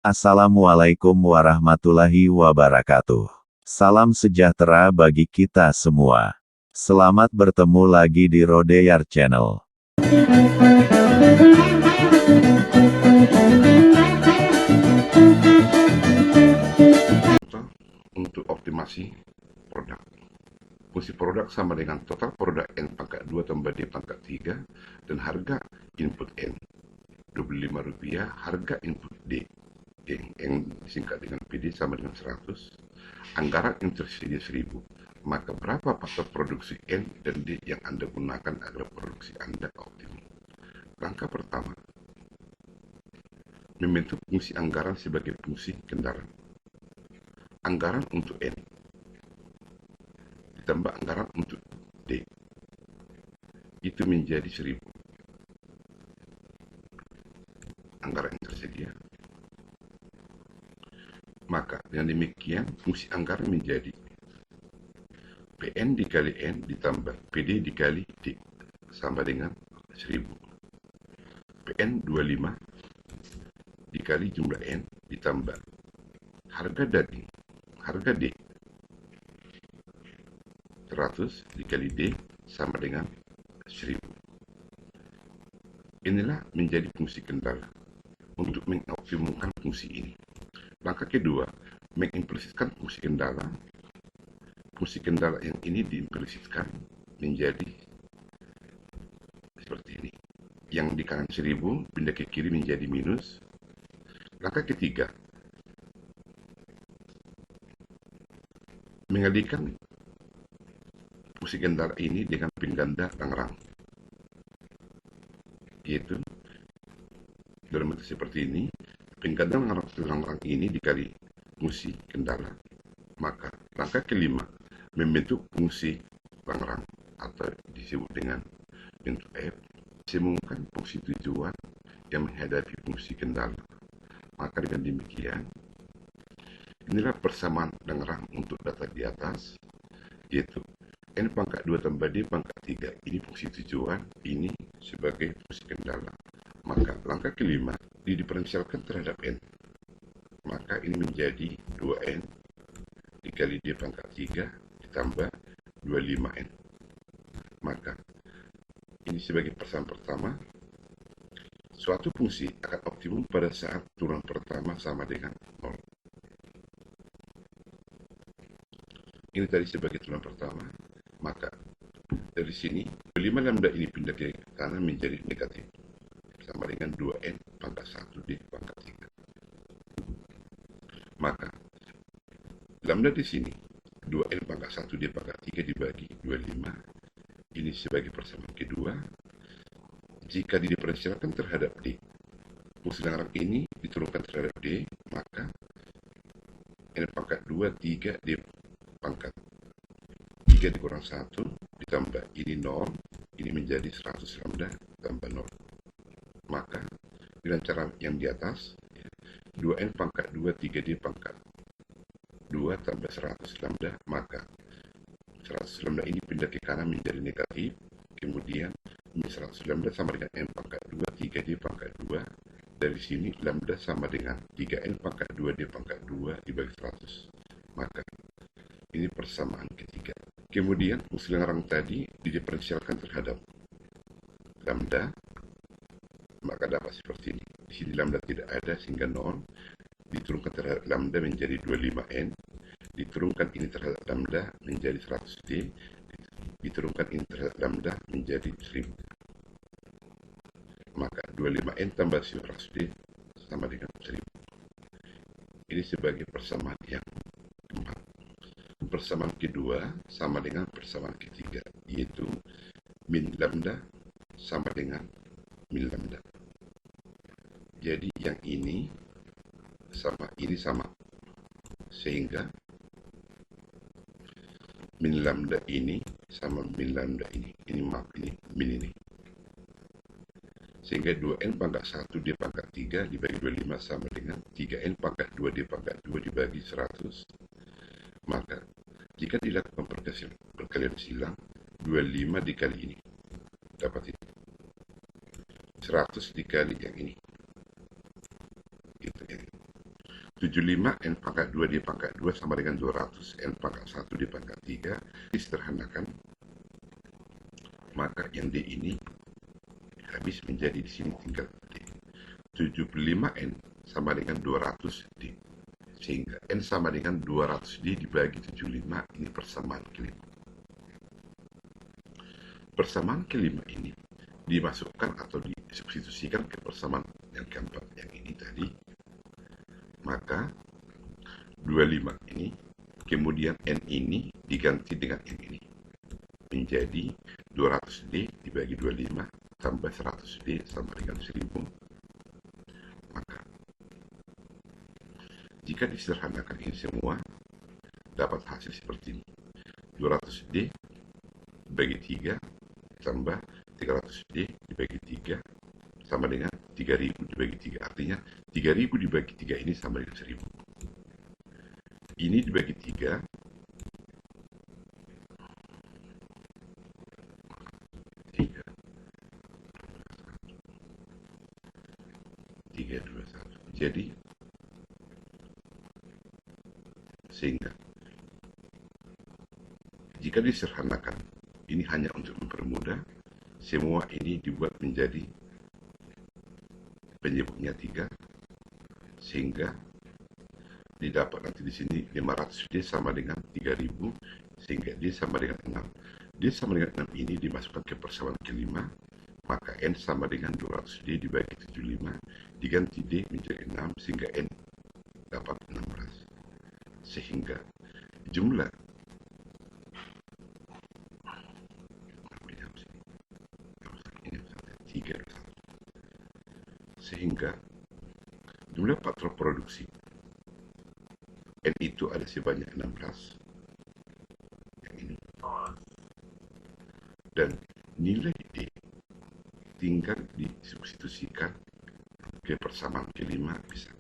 Assalamualaikum warahmatullahi wabarakatuh. Salam sejahtera bagi kita semua. Selamat bertemu lagi di Rodeyar Channel. Untuk optimasi produk. Fungsi produk sama dengan total produk N pangkat 2 tambah D pangkat 3 dan harga input N. Rp25, harga input D yang disingkat dengan PD sama dengan 100. Anggaran yang tersedia 1000. Maka berapa faktor produksi N dan D yang Anda gunakan agar produksi Anda optimum? Langkah pertama, membentuk fungsi anggaran sebagai fungsi kendaraan. Anggaran untuk N ditambah anggaran untuk D, itu menjadi 1000. Anggaran yang tersedia. Maka dengan demikian fungsi anggaran menjadi PN dikali N ditambah PD dikali D sama dengan 1000. PN 25 dikali jumlah N ditambah harga D 100 dikali D sama dengan 1000. Inilah menjadi fungsi kendala untuk mengoptimumkan fungsi ini. Langkah kedua, mengimplisitkan fungsi kendala. Fungsi kendala yang ini diimplisitkan menjadi seperti ini. Yang di kanan 1000 pindah ke kiri menjadi minus. Langkah ketiga, mengalihkan fungsi kendala ini dengan pengganda rang-rang, yaitu dalam bentuk seperti ini. Pengganda rang-rang ini dikali fungsi kendala. Maka langkah kelima, membentuk fungsi rang-rang atau disebut dengan bentuk F, semungkan fungsi tujuan yang menghadapi fungsi kendala. Maka dengan demikian, inilah persamaan rang-rang untuk data di atas, yaitu N pangkat 2 tambah D pangkat 3. Ini fungsi tujuan, ini sebagai fungsi kendala. Maka langkah kelima, didiferensialkan terhadap N. Maka ini menjadi 2N dikali D pangkat 3 ditambah 25N. Maka ini sebagai persamaan pertama, suatu fungsi akan optimum pada saat turunan pertama sama dengan 0. Ini tadi sebagai turunan pertama. Maka dari sini 5 lambda ini pindah ke kanan menjadi negatif sama dengan 2N pangkat 1 D pangkat 3. Maka lambda di sini 2N pangkat 1 D pangkat 3 dibagi 25. Ini sebagai persamaan kedua. Jika didiferensialkan terhadap D, fungsi rang ini diturunkan terhadap D, maka N pangkat 2 3 D pangkat 3 dikurang 1 ditambah ini 0, ini menjadi 100 lambda tambah 0. Maka dengan cara yang di atas, 2N pangkat 2 3D pangkat 2 tambah 100 lambda, maka 100 lambda ini pindah ke kanan menjadi negatif. Kemudian ini 100 lambda sama dengan N pangkat 2 3D pangkat 2. Dari sini lambda sama dengan 3N pangkat 2D pangkat 2 dibagi 100. Maka ini persamaan ketiga. Kemudian fungsi rang tadi didiferensialkan terhadap lambda, maka dapat seperti ini. Di sini lambda tidak ada sehingga 0, diturunkan terhadap lambda menjadi 25N, diturunkan ini terhadap lambda menjadi 100D, diturunkan ini terhadap lambda menjadi 1000. Maka 25N tambah 100D sama dengan 1000. Ini sebagai persamaan yang keempat. Persamaan kedua sama dengan persamaan ketiga, yaitu min lambda sama dengan min lambda. Jadi yang ini sama, sehingga min lambda ini sama min lambda ini min ini. Sehingga 2N pangkat 1 D pangkat 3 dibagi 25 sama dengan 3N pangkat 2 D pangkat 2 dibagi 100. Maka jika dilakukan perkalian silang, 25 dikali ini dapat ini 100 dikali yang ini, gitu ya. 75 N pangkat 2 di pangkat 2 sama dengan 200 N pangkat 1 di pangkat 3. Disederhanakan, maka yang D ini habis menjadi di sini tinggal D. 75N sama dengan 200D. Sehingga N sama dengan 200D dibagi 75, ini persamaan kelima. Persamaan kelima ini dimasukkan atau disubstitusikan ke persamaan yang keempat yang ini tadi. Maka 25 ini, kemudian N ini diganti dengan N ini. Menjadi 200D dibagi 25 tambah 100D sama dengan 1000. Maka jika disederhanakan ini semua, dapat hasil seperti ini. 200D dibagi 3 tambah 300D dibagi 3 sama dengan 3000 dibagi 3. Artinya 3000 dibagi 3 ini sama dengan 1000. Ini dibagi 3, 3, 3, 2, 1. Jadi, sehingga jika disederhanakan, ini hanya untuk mempermudah, semua ini dibuat menjadi penyebutnya 3, sehingga didapat nanti di sini 500D sama dengan 3000, sehingga D sama dengan 6. D sama dengan 6 ini dimasukkan ke persamaan kelima, maka N sama dengan 200D dibagi 75, diganti D menjadi 6, sehingga N dapat 16. Sehingga jumlah sehingga jumlah patron produksi N itu ada sebanyak 16 yang ini, dan nilai D tinggal disubstitusikan ke persamaan kelima bisa